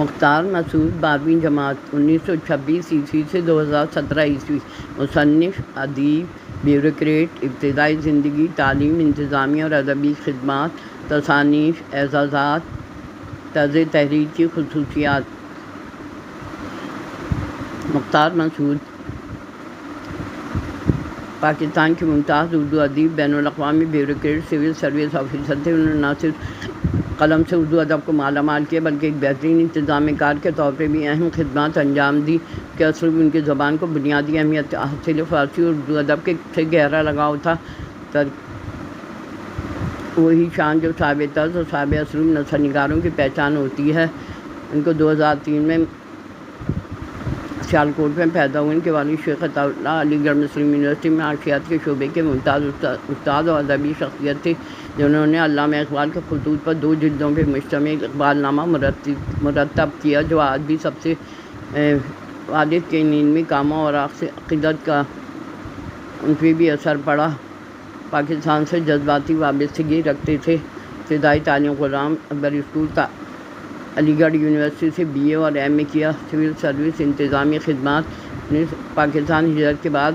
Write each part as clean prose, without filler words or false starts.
مختار مسعود 12ویں جماعت 1926 عیسوی سے 2017 عیسوی، مصنف، ادیب، بیوروکریٹ، ابتدائی زندگی، تعلیم، انتظامی اور ادبی خدمات، تصانیف، اعزازات، طرز تحریر کی خصوصیات۔ مختار مسعود پاکستان کے ممتاز اردو ادیب، بین الاقوامی بیوروکریٹ، سول سروس آفیسر تھے۔ انہوں نے نہ صرف قلم سے اردو ادب کو مالا مال کیا بلکہ ایک بہترین انتظام کار کے طور پر بھی اہم خدمات انجام دی کہ اصل میں ان کی زبان کو بنیادی اہمیت حاصل، فارسی اور اردو ادب کے سے گہرا لگاؤ تھا۔ وہی شان جو صاحب طرز اور صاحب اسلوب نثر نگاروں کی پہچان ہوتی ہے۔ ان کو 2003 میں سیالکوٹ میں پیدا ہوئے۔ ان کے والد شیخ عطا اللہ علی گڑھ مسلم یونیورسٹی میں معاشیات کے شعبے کے ممتاز استاد اور ادبی شخصیت تھے، جنہوں نے علامہ اقبال کے خطوط پر 2 جلدوں پر مشتمل اقبال نامہ مرتب کیا، جو آج بھی سب سے والد کے ان علمی کاموں اور عقیدت کا ان پہ بھی اثر پڑا۔ پاکستان سے جذباتی وابستگی رکھتے تھے۔ ابتدائی تعلیم غلام اکبر اسکول علی گڑھ یونیورسٹی سے BA اور MA کیا۔ سول سروس انتظامی خدمات پاکستان ہجرت کے بعد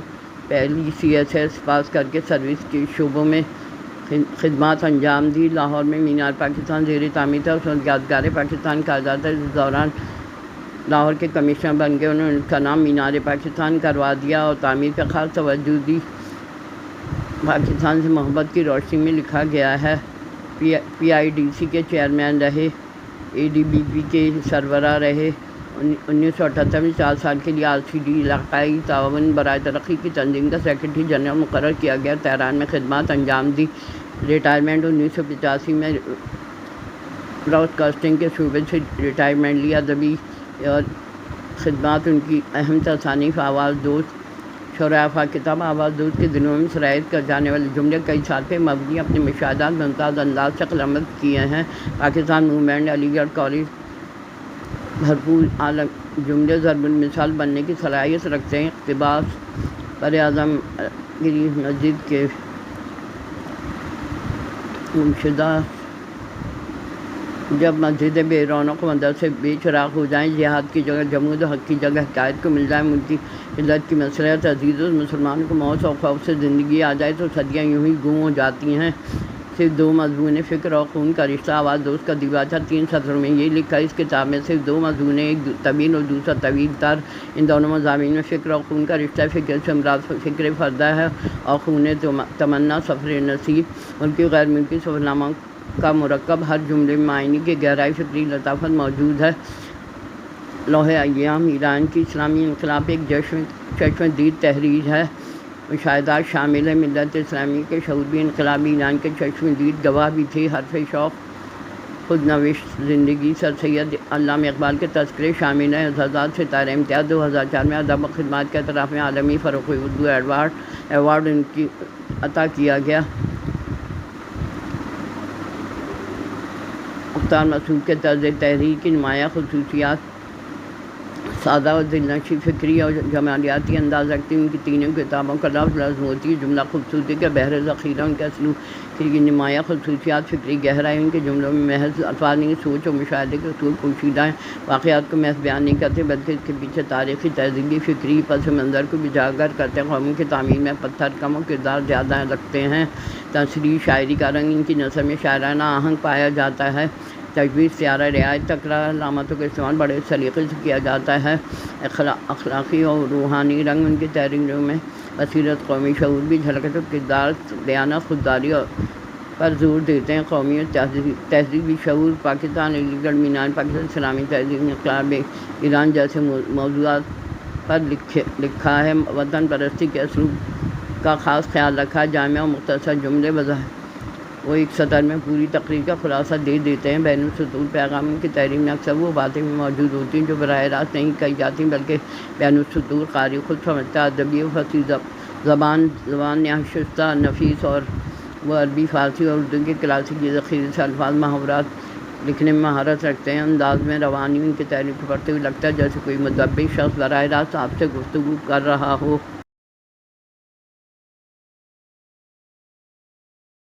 پہلی CSS پاس کر کے سروس کے شعبوں میں خدمات انجام دی۔ لاہور میں مینار پاکستان زیر تعمیر تھا، اس وقت یادگار پاکستان کہا جاتا ہے۔ اس دوران لاہور کے کمشنر بن گئے۔ انہوں نے اس کا نام مینار پاکستان کروا دیا اور تعمیر پر خاص توجہ دی۔ پاکستان سے محبت کی روشنی میں لکھا گیا ہے۔ PIDC کے چیئرمین رہے، ADBP کے سربراہ رہے۔ 1978 میں 4 سال کے لیے RCD علاقائی تعاون برائے ترقی کی تنظیم کا سیکرٹری جنرل مقرر کیا گیا۔ تہران میں خدمات انجام دی۔ ریٹائرمنٹ 1985 میں براڈ کاسٹنگ کے شعبے سے ریٹائرمنٹ لیا۔ ادبی اور خدمات ان کی اہم تصانیف آواز دوست، شرح کتاب آواز دوست کے دنوں میں سرایت کر جانے والے جملے کئی سال پہ مبنی اپنے مشاہدات ممتاز انداز سے قلمبند کیے ہیں۔ پاکستان موومنٹ، علی گڑھ کالج بھرپور عالم جملے ضرب المثال بننے کی صلاحیت رکھتے ہیں۔ اقتباس: براعظم گری مسجد کے منشدہ، جب مسجد بے رونق مدرسے بے چراغ ہو جائیں، جہاد کی جگہ جمود و حق کی جگہ حکایت کو مل جائے، ملک کی عزت کی مصلحت عزیز و مسلمانوں کو موت و خوف سے زندگی آ جائے، تو صدیاں یوں ہی گم ہو جاتی ہیں۔ صرف 2 مضمون فکر اور خون کا رشتہ آواز دوست کا دیباچہ 3 سطروں میں یہ لکھا: اس کتاب میں صرف 2 مضمون، ایک طویل اور دوسرا طویل تر۔ ان دونوں مضامین میں فکر اور خون کا رشتہ، فکر سے مراد فکر فردہ ہے اور خون تمنا سفر نصیب۔ ملکی غیر ملکی سفرناموں کا مرکب، ہر جملے میں معنی کی گہرائی، فکری لطافت موجود ہے۔ لوح ایام ایران کی اسلامی انقلاب ایک چشم دید تحریر ہے۔ مشاہدات شامل ہیں۔ ملت اسلامی کے شعور بھی انقلابی ایران کے چشم دید گواہ بھی تھے۔ حرف شوق، خود نوشت زندگی، سر سید علامہ اقبال کے تذکرے شامل ہیں۔ اعزازات: ستارہ امتیاز 2004 میں ادب و خدمات کے اعتراف میں عالمی فروغ اردو ایوارڈ ان کی عطا کیا گیا۔ مختار مسعود کے طرز تحریر کی نمایاں خصوصیات: سادہ و دلنشین فکری اور جمالیاتی انداز رکھتی ہیں۔ ان کی تینوں کتابوں کا لفظ ہوتی ہے، جملہ خوبصورتی کا بحر ذخیرہ۔ ان کے اسلوب کی نمایاں خصوصیات: فکری گہرائی، ان کے جملوں میں محض الفاظ نہیں، سوچ اور مشاہدے کے اصول پوشیدہ ہیں۔ واقعات کو محض بیان نہیں کرتے بلکہ اس کے پیچھے تاریخی، تہذیبی، فکری پس منظر کو بھی اجاگر کرتے ہیں۔ قوموں کی تعمیر میں پتھر کم و کردار زیادہ رکھتے ہیں۔ تشریح شاعری کا رنگ، ان کی نثر میں شاعرانہ آہنگ پایا جاتا ہے۔ تجویز، سیارہ رعایت، تکرار، علامتوں کا استعمال بڑے سلیقے سے کیا جاتا ہے۔ اخلاقی اور روحانی رنگ، ان کی تحریروں میں بصیرت، قومی شعور بھی جھلکتا ہے۔ کردار، دیانت، خودداری پر زور دیتے ہیں۔ قومی اور تہذیبی شعور، پاکستان، علی گڑھ مینار پاکستان، اسلامی تہذیب، انقلاب ایران جیسے موضوعات پر لکھا ہے۔ وطن پرستی کے اسلوب کا خاص خیال رکھا ہے۔ جامع اور مختصر جملے وہ ایک سطر میں پوری تقریر کا خلاصہ دے دیتے ہیں۔ بین السطور پیغام، ان کی تحریر میں اکثر وہ باتیں بھی موجود ہوتی ہیں جو براہ راست نہیں کہی جاتی بلکہ بین السطور قاری خود سمجھتا ہے۔ ادبی و فصیح زبان نہایت شستہ نفیس، اور وہ عربی، فارسی اور اردو کے کلاسیکی ذخیرے سے الفاظ محاورات لکھنے میں مہارت رکھتے ہیں۔ انداز میں روانی، ان کی تحریر کو پڑھتے ہوئے لگتا ہے جیسے کوئی مدبر شخص براہ راست آپ سے گفتگو کر رہا ہو۔